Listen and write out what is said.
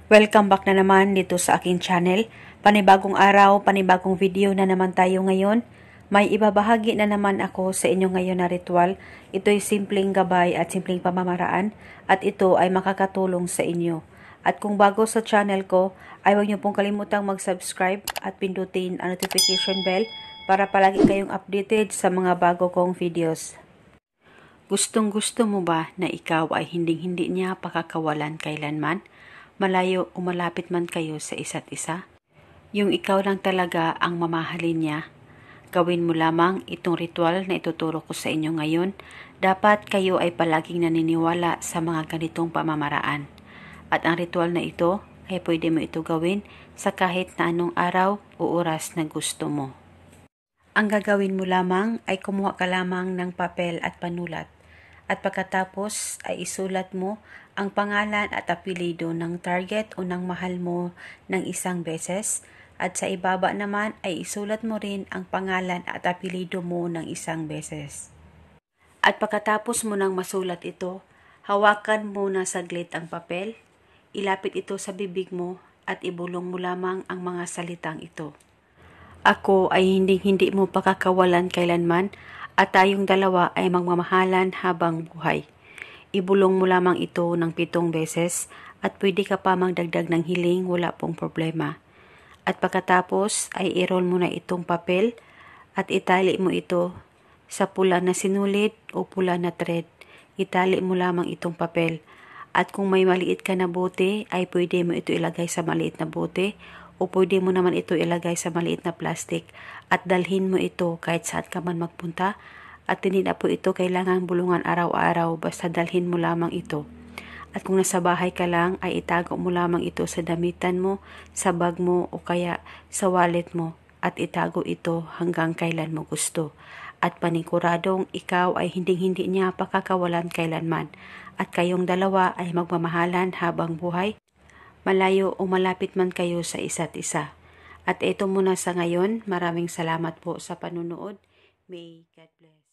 Welcome back na naman dito sa aking channel. Panibagong araw, panibagong video na naman tayo ngayon. May ibabahagi na naman ako sa inyo ngayon na ritual. Ito'y simpleng gabay at simpleng pamamaraan at ito ay makakatulong sa inyo. At kung bago sa channel ko, ay huwag niyo pong kalimutang mag-subscribe at pindutin ang notification bell para palagi kayong updated sa mga bago kong videos. Gustong-gusto mo ba na ikaw ay hindi niya pakakawalan kailanman? Malayo o malapit man kayo sa isa't isa? Yung ikaw lang talaga ang mamahalin niya. Gawin mo lamang itong ritual na ituturo ko sa inyo ngayon. Dapat kayo ay palaging naniniwala sa mga ganitong pamamaraan. At ang ritual na ito ay pwede mo ito gawin sa kahit na anong araw o oras na gusto mo. Ang gagawin mo lamang ay kumuha ka lamang ng papel at panulat. At pagkatapos ay isulat mo ang pangalan at apelyido ng target o ng mahal mo ng isang beses. At sa ibaba naman ay isulat mo rin ang pangalan at apelyido mo ng isang beses. At pagkatapos mo nang masulat ito, hawakan mo na saglit ang papel, ilapit ito sa bibig mo at ibulong mo lamang ang mga salitang ito. Ako ay hindi mo pakakawalan kailanman at tayong dalawa ay magmamahalan habang buhay. Ibulong mo lamang ito ng 7 beses at pwede ka pa magdagdag ng hiling, wala pong problema. At pagkatapos ay i-roll mo na itong papel at itali mo ito sa pula na sinulid o pula na thread. Itali mo lamang itong papel. At kung may maliit ka na bote ay pwede mo ito ilagay sa maliit na bote o pwede mo naman ito ilagay sa maliit na plastic at dalhin mo ito kahit saan ka man magpunta at hindi na po ito kailangan bulungan araw-araw, basta dalhin mo lamang ito. At kung nasa bahay ka lang ay itago mo lamang ito sa damitan mo, sa bag mo o kaya sa wallet mo at itago ito hanggang kailan mo gusto. At paniguradong ikaw ay hindi niya pakakawalan kailanman at kayong dalawa ay magmamahalan habang buhay. Malayo o malapit man kayo sa isa't isa. At ito muna sa ngayon. Maraming salamat po sa panunood. May God bless.